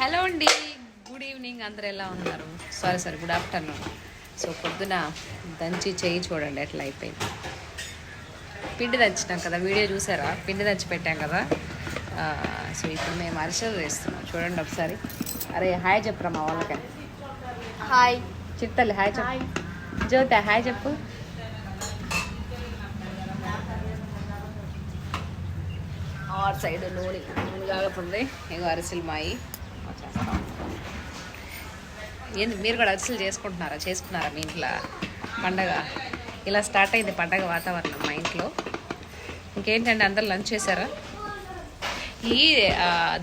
Hello అండి, good evening. అందరు ఎలా ఉన్నారు? Sorry good afternoon. సో పొద్దున దంచి చేయి చూడండి ఎట్లా అయిపోయింది. పిండి దంచినాం కదా, వీడియో చూసారా? పిండి దంచి పెట్టాం కదా. సో ఇప్పుడు మేము అరిసెలు వేస్తున్నాం, చూడండి ఒకసారి. అరే హాయ్ చెప్పరా మా వాళ్ళకి. హాయ్ చిత్తల్లి హాయ్ చెప్పు. జ్యోతి హాయ్ చెప్పు. ఆర్ సైడ్ నూనె కాగుతుంది. ఇగో అరిసెలు మాయి చేస్తాం. ఏంది మీరు కూడా అరిసెలు చేసుకున్నారా మీ ఇంట్లో? పండగ ఇలా స్టార్ట్ అయింది, పండగ వాతావరణం మా ఇంట్లో. ఇంకేంటంటే అందరు లంచ్ చేశారా? ఈ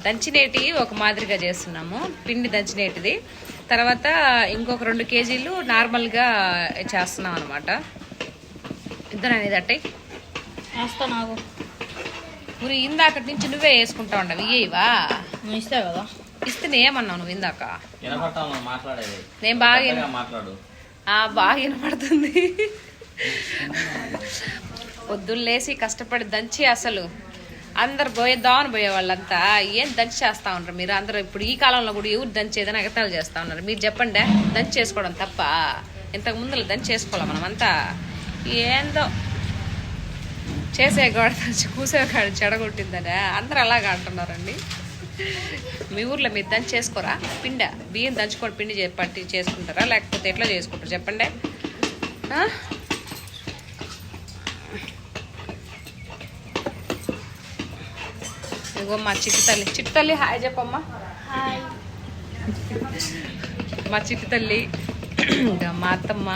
దంచినేటి ఒక మాదిరిగా చేస్తున్నాము, పిండి దంచినేటిది. తర్వాత ఇంకొక 2 కేజీలు నార్మల్గా చేస్తున్నాం అనమాట. ఇద్దరు అనేది అట్టయి వేస్తా. నాకు ఊరి ఇందాకటి నుంచి నువ్వే వేసుకుంటా ఉండవు, ఇయ్యవా? నువ్వు ఇస్తావు కదా. ఇస్తే ఏమన్నావు నువ్వు ఇందాక? నేను మాట్లాడు. బాగా వినపడుతుంది. పొద్దున్న లేసి కష్టపడి దంచి అసలు అందరు పోయేద్దామని పోయే వాళ్ళంతా ఏం దంచి చేస్తా ఉంటారు మీరు అందరూ. ఇప్పుడు ఈ కాలంలో కూడా ఎవరు దంచేదని ఎగతాలు చేస్తూ ఉన్నారు. మీరు చెప్పండి, దంచి చేసుకోవడం తప్ప? ఇంతకు ముందు దంచి చేసుకోవాలి మనమంతా. ఏందో చేసే గాడు దంచి కూసేగాడు చెడగొట్టిందని అందరూ అలాగా అంటున్నారండి. మీ ఊర్లో మీరు దంచి చేసుకోరా? బియ్యం దంచుకొని పిండి పట్టి చేసుకుంటారా, లేకపోతే ఎట్లా చేసుకుంటారు చెప్పండి? ఇగో మా చిట్టు తల్లి హాయ్ చెప్పమ్మా. మా చిట్టు తల్లి, ఇంకా మా అత్తమ్మ,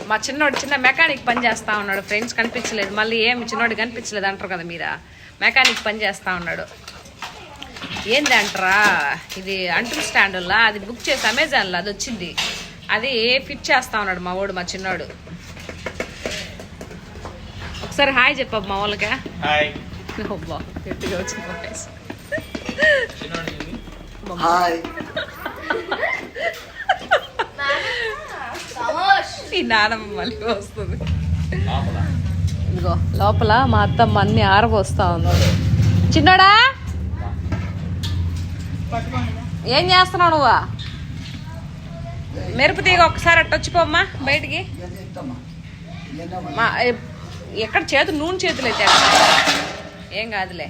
మా చిన్న మెకానిక్ పని చేస్తూ ఉన్నాడు. ఫ్రెండ్స్ కనిపించలేదు, మళ్ళీ ఏం చిన్నోడు కనిపించలేదు అంటారు కదా మీరు. మెకానిక్ పని చేస్తూ ఉన్నాడు. ఏంది అంటారా, ఇది అంటుల స్టాండులా, అది బుక్ చేసి అమెజాన్లో అది వచ్చింది, అది ఫిట్ చేస్తూ ఉన్నాడు మా వాడు, మా చిన్నోడు. ఒకసారి హాయ్ చెప్పు మా వాళ్ళకి. గట్టిగా వచ్చింది ఈ నానమ్మ మళ్ళీ వస్తుంది. ఇదిగో లోపల మా అత్తమ్మ అన్ని ఆరబోస్తా ఉంది. చిన్నోడా ఏం చేస్తున్నావు నువ్వా? మెరుపు తీగ ఒకసారి అట్ట వచ్చిపోమ్మా బయటికి. ఎక్కడ నూనె చేతులు అయితే ఏం కాదులే.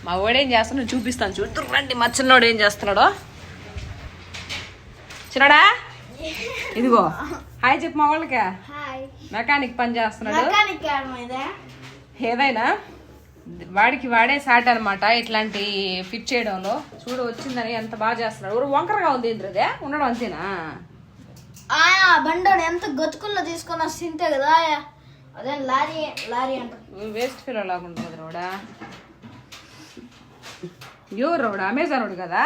మా వాడు ఏం చేస్తున్నాడు చూపిస్తాను, చూడండి మా చిన్నోడు ఏం చేస్తున్నాడో. చిన్నడా ఇదిగో హాయ్ చెప్పు మా వాళ్ళకి. మెకానిక్ పని చేస్తున్నాడు. ఏదైనా వాడికి వాడే సాట్ అనమాట ఇట్లాంటి ఫిట్ చేయడంలో. చూడు వచ్చిందని ఎంత బాగా చేస్తున్నాడు. వంకరగా ఉంది ఇంద్రదే ఉండడం అంతేనా? బండోడు ఎంత గతుకుల్లో తీసుకొని వస్తుంటే కదా, అదే లారీ అంటారు. వేస్ట్ ఫీల్ లాగుంటుంది రోడా. ఎవరు రోడ్? అమెజాన్ రోడ్ కదా.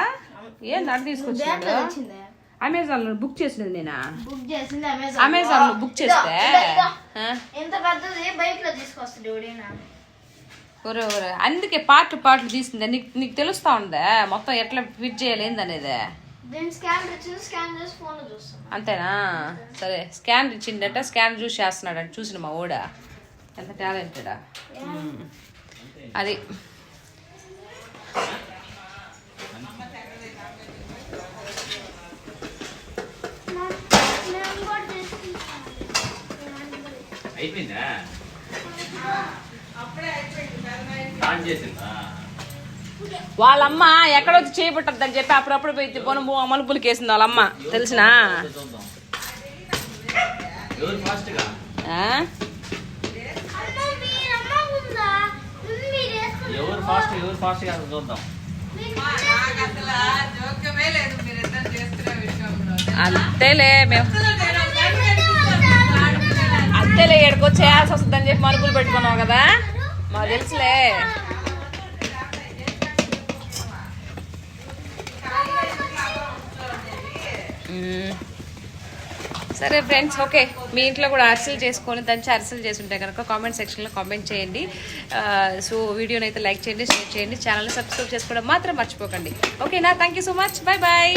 ఏం నడు తీసుకొచ్చాడు? అమెజాన్ లో బుక్ చేసినది నేనా? అమెజాన్ లో బుక్ చేస్తే ఎంత పెద్దది బైక్ లో తీసుకొస్తాడు. అందుకే పార్ట్లు తీసిందా? నీకు తెలుస్తా ఉందా మొత్తం ఎట్లా ఫిట్ చేయాలి ఏందనేది? అంతేనా? సరే స్కాన్ ఇచ్చిండట, స్కాన్ చూసి చేస్తున్నాడు. చూసిన మా ఓడా ఎంత టాలెంటెడా అది. వాళ్ళమ్మ ఎక్కడొచ్చి చేయబట్టద్దని చెప్పి అప్పుడప్పుడు పోయి పోను మలుపులకి వేసింది వాళ్ళమ్మ, తెలిసినా? అంతేలే, మేము అంతేలే ఏడుకొచ్చి చేయాల్సి వస్తుందని చెప్పి మలుపులు పెట్టుకున్నావు కదా, మాకు తెలుసులే. సరే ఫ్రెండ్స్, ఓకే. మీ ఇంట్లో కూడా అరిసెలు చేసుకొని దంచి అరిసెలు చేసి ఉంటే కనుక కామెంట్ సెక్షన్లో కామెంట్ చేయండి. సో వీడియోని అయితే లైక్ చేయండి, షేర్ చేయండి, ఛానల్ని సబ్స్క్రైబ్ చేసుకోవడం మాత్రం మర్చిపోకండి. ఓకేనా? Thank you so much. Bye bye.